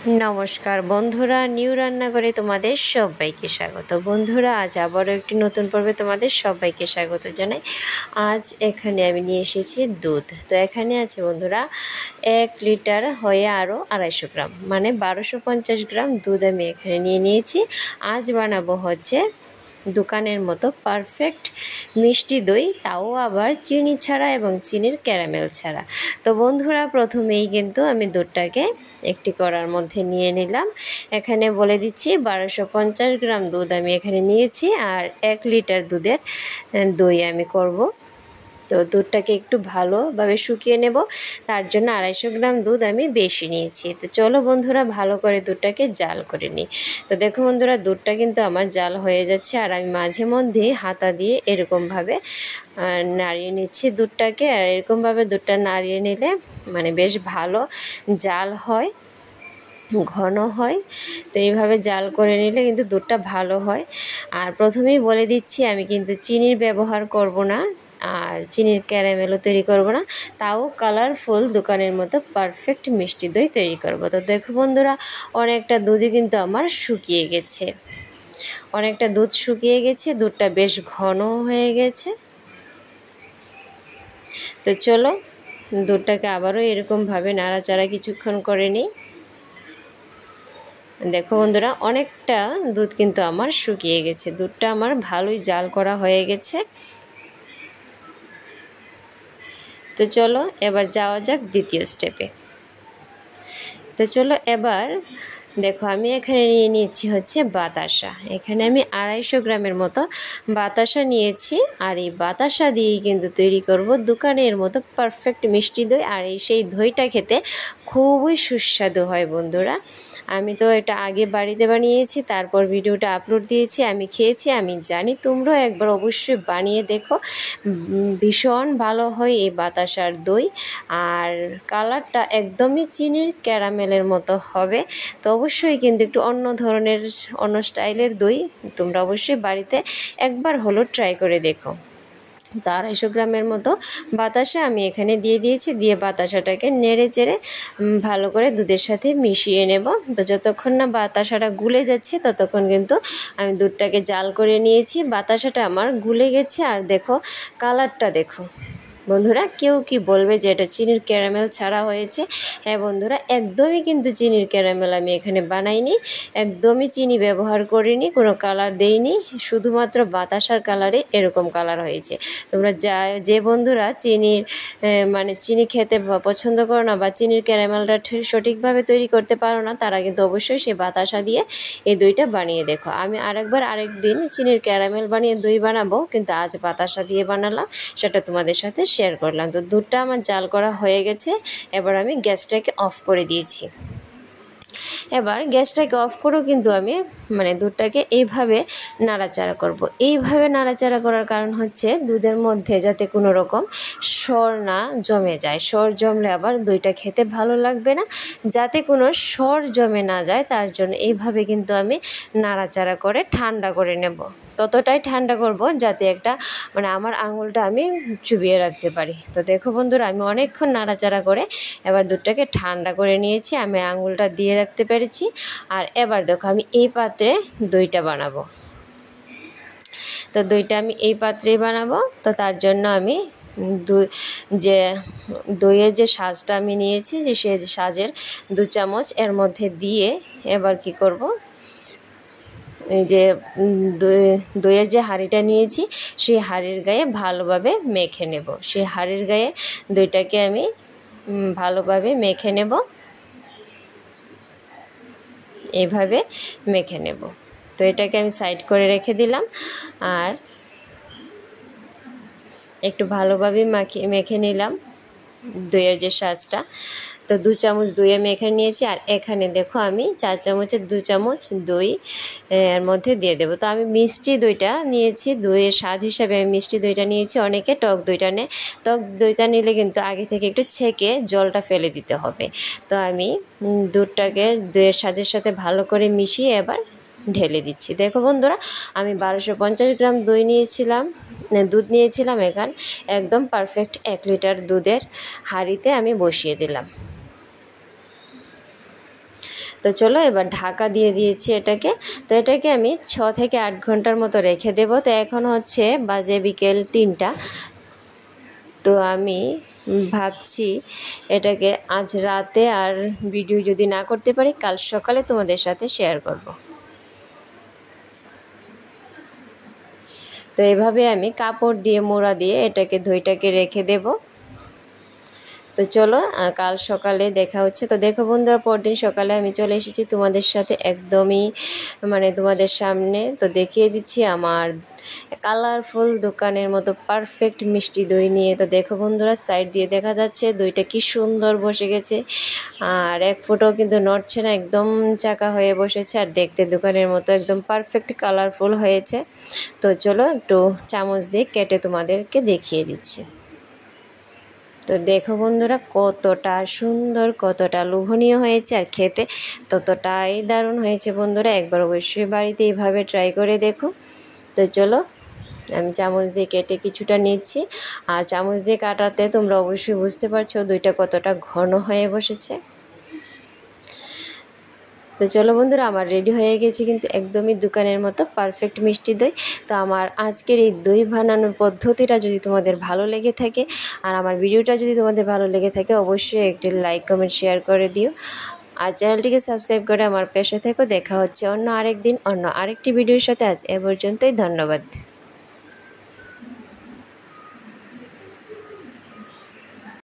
নমস্কার বন্ধুরা, নিউ রান্নাঘরে তোমাদের সবাইকে স্বাগত। বন্ধুরা, আজ আবারও একটি নতুন পর্বে তোমাদের সবাইকে স্বাগত জানাই। আজ এখানে আমি নিয়ে এসেছি দুধ। তো এখানে আছে বন্ধুরা 1 লিটার হয়ে আরও 250 গ্রাম, মানে 1250 গ্রাম দুধ আমি এখানে নিয়ে নিয়েছি। আজ বানাবো হচ্ছে দোকানের মতো পারফেক্ট মিষ্টি দই, তাও আবার চিনি ছাড়া এবং চিনির ক্যারামেল ছাড়া। তো বন্ধুরা, প্রথমেই কিন্তু আমি দুধটাকে একটি কড়ার মধ্যে নিয়ে নিলাম। এখানে বলে দিচ্ছি 1250 গ্রাম দুধ আমি এখানে নিয়েছি, আর 1 লিটার দুধের দই আমি করব। তো দুধটাকে একটু ভালোভাবে শুকিয়ে নেব, তার জন্য 250 গ্রাম দুধ আমি বেশি নিয়েছি। তো চলো বন্ধুরা, ভালো করে দুধটাকে জাল করে নিই। তো দেখো বন্ধুরা, দুধটা কিন্তু আমার জাল হয়ে যাচ্ছে, আর আমি মাঝে মধ্যে হাতা দিয়ে এরকমভাবে নাড়িয়ে নিচ্ছি দুধটাকে। আর এরকমভাবে দুধটা নাড়িয়ে নিলে মানে বেশ ভালো জাল হয়, ঘন হয়। তো এইভাবে জাল করে নিলে কিন্তু দুধটা ভালো হয়। আর প্রথমেই বলে দিচ্ছি, আমি কিন্তু চিনির ব্যবহার করব না, আর চিনির ক্যারামেলও তৈরি করব না, তাও কালারফুল দোকানের মতো পারফেক্ট মিষ্টি দই তৈরি করব। তো দেখো বন্ধুরা, অনেকটা দুধই কিন্তু আমার শুকিয়ে গেছে, অনেকটা দুধ শুকিয়ে গেছে, দুধটা বেশ ঘন হয়ে গেছে। তো চলো দুধটাকে আবারও এরকমভাবে নাড়াচাড়া কিছুক্ষণ করে নিই। দেখো বন্ধুরা, অনেকটা দুধ কিন্তু আমার শুকিয়ে গেছে, দুধটা আমার ভালোই জাল করা হয়ে গেছে। তো চলো এবার যাওয়া যাক দ্বিতীয় স্টেপে। তো চলো এবার দেখো, আমি এখানে নিয়ে নিয়েছি হচ্ছে বাতাসা। এখানে আমি 250 গ্রামের মতো বাতাসা নিয়েছি, আর এই বাতাসা দিয়েই কিন্তু তৈরি করব দোকানের মতো পারফেক্ট মিষ্টি দই। আর সেই দইটা খেতে খুবই সুস্বাদু হয় বন্ধুরা। আমি তো এটা আগে বাড়িতে বানিয়েছি, তারপর ভিডিওটা আপলোড দিয়েছি, আমি খেয়েছি, আমি জানি তোমরাও একবার অবশ্যই বানিয়ে দেখো। ভীষণ ভালো হয় এই বাতাসার দই, আর কালারটা একদমই চিনির ক্যারামেলের মতো হবে। তো অবশ্যই কিন্তু একটু অন্য ধরনের, অন্য স্টাইলের দই তোমরা অবশ্যই বাড়িতে একবার হলো ট্রাই করে দেখো। তো 250 গ্রামের মতো বাতাসা আমি এখানে দিয়ে দিয়েছি, দিয়ে বাতাসাটাকে নেড়ে চেড়ে ভালো করে দুধের সাথে মিশিয়ে নেব। তো যতক্ষণ না বাতাসাটা গুলে যাচ্ছে ততক্ষণ কিন্তু আমি দুধটাকে জাল করে নিয়েছি। বাতাসাটা আমার গুলে গেছে, আর দেখো কালারটা দেখো বন্ধুরা। কেউ কি বলবে যে এটা চিনির ক্যারামেল ছাড়া হয়েছে? হ্যাঁ বন্ধুরা, একদমই কিন্তু চিনির ক্যারামেল আমি এখানে বানাইনি, একদমই চিনি ব্যবহার করিনি, কোনো কালার দেইনি, শুধুমাত্র বাতাসার কালারে এরকম কালার হয়েছে। তোমরা যে বন্ধুরা চিনির মানে চিনি খেতে পছন্দ করো না, বা চিনির ক্যারামেলটা সঠিকভাবে তৈরি করতে পারো না, তারা কিন্তু অবশ্যই সেই বাতাসা দিয়ে এই দইটা বানিয়ে দেখো। আমি আরেকদিন চিনির ক্যারামেল বানিয়ে দই বানাবো, কিন্তু আজ বাতাসা দিয়ে বানালাম, সেটা তোমাদের সাথে শেয়ার করলাম। তো দুধটা আমার জাল করা হয়ে গেছে, এবার আমি গ্যাসটাকে অফ করে দিয়েছি। এবার গ্যাসটাকে অফ করেও কিন্তু আমি মানে দুধটাকে এইভাবে নাড়াচাড়া করব। এইভাবে নাড়াচাড়া করার কারণ হচ্ছে দুধের মধ্যে যাতে কোনো রকম সর না জমে যায়। সর জমলে আবার দইটা খেতে ভালো লাগবে না, যাতে কোনো সর জমে না যায় তার জন্য এইভাবে কিন্তু আমি নাড়াচাড়া করে ঠান্ডা করে নেব। ততটাই ঠান্ডা করব যাতে একটা মানে আমার আঙুলটা আমি চুবিয়ে রাখতে পারি। তো দেখো বন্ধুরা, আমি অনেকক্ষণ নাড়াচাড়া করে এবার দুধটাকে ঠান্ডা করে নিয়েছি, আমি আঙুলটা দিয়ে রাখতে পেরেছি। আর এবার দেখো, আমি এই পাত্রে দইটা বানাবো। তো দইটা আমি এই পাত্রেই বানাবো। তো তার জন্য আমি দইয়ের যে সাজটা আমি নিয়েছি, যে সে সাজের 2 চামচ এর মধ্যে দিয়ে এবার কি করব, এই যে দইয়ের যে হাঁড়িটা নিয়েছি সেই হাঁড়ির গায়ে ভালোভাবে মেখে নেব। সেই হাঁড়ির গায়ে দইটাকে আমি ভালোভাবে মেখে নেব, এইভাবে মেখে নেব। তো এটাকে আমি সাইড করে রেখে দিলাম, আর একটু ভালোভাবে মেখে নিলাম দইয়ের যে সাজটা। তো 2 চামচ দই আমি এখানে নিয়েছি, আর এখানে দেখো আমি 4 চামচের 2 চামচ দই এর মধ্যে দিয়ে দেবো। তো আমি মিষ্টি দইটা নিয়েছি, দইয়ের সাজ হিসাবে আমি মিষ্টি দইটা নিয়েছি। অনেকে টক দইটা নেয়, টক দইটা নিলে কিন্তু আগে থেকে একটু ছেঁকে জলটা ফেলে দিতে হবে। তো আমি দুধটাকে দইয়ের সাজের সাথে ভালো করে মিশিয়ে এবার ঢেলে দিচ্ছি। দেখো বন্ধুরা, আমি 1250 গ্রাম দুধ নিয়েছিলাম, এখানে একদম পারফেক্ট 1 লিটার দুধের হাঁড়িতে আমি বসিয়ে দিলাম। তো চলো এবার ঢাকা দিয়ে দিয়েছি এটাকে। তো এটাকে আমি 6 থেকে 8 ঘন্টার মতো রেখে দেব। তো এখন হচ্ছে বাজে বিকেল 3টা। তো আমি ভাবছি এটাকে আজ রাতে আর ভিডিও যদি না করতে পারি, কাল সকালে তোমাদের সাথে শেয়ার করব। তো এভাবে আমি কাপড় দিয়ে মোড়া দিয়ে এটাকে দইটাকে রেখে দেব। তো চলো কাল সকালে দেখা হচ্ছে। তো দেখো বন্ধুরা, পরদিন সকালে আমি চলে এসেছি তোমাদের সাথে একদমই তোমাদের সামনে। তো দেখিয়ে দিচ্ছি আমার কালারফুল দোকানের মতো পারফেক্ট মিষ্টি দই নিয়ে। তো দেখো বন্ধুরা, সাইড দিয়ে দেখা যাচ্ছে দইটা কি সুন্দর বসে গেছে, আর এক ফোঁটাও কিন্তু নড়ছে না, একদম চাকা হয়ে বসেছে, আর দেখতে দোকানের মতো একদম পারফেক্ট কালারফুল হয়েছে। তো চলো একটু চামচ দিয়ে কেটে তোমাদেরকে দেখিয়ে দিচ্ছি। তো দেখো বন্ধুরা, কতটা সুন্দর, কতটা লোভনীয় হয়েছে, আর খেতে ততটাই দারুণ হয়েছে বন্ধুরা। একবার অবশ্যই বাড়িতে এইভাবে ট্রাই করে দেখো। তো চলো আমি চামচ দিয়ে কেটে কিছুটা নিচ্ছি, আর চামচ দিয়ে কাটাতে তোমরা অবশ্যই বুঝতে পারছো দইটা কতটা ঘন হয়ে বসেছে। তো চলো বন্ধুরা, আমার রেডি হয়ে গেছে কিন্তু একদমই দোকানের মতো পারফেক্ট মিষ্টি দই। তো আমার আজকের এই দই বানানোর পদ্ধতিটা যদি তোমাদের ভালো লেগে থাকে, আর আমার ভিডিওটা যদি তোমাদের ভালো লেগে থাকে, অবশ্যই একটি লাইক কমেন্ট শেয়ার করে দিও, আর চ্যানেলটিকে সাবস্ক্রাইব করে আমার পাশে থেকো। দেখা হচ্ছে অন্য আরেক দিন অন্য আরেকটি ভিডিওর সাথে। আজ এ পর্যন্তই, ধন্যবাদ।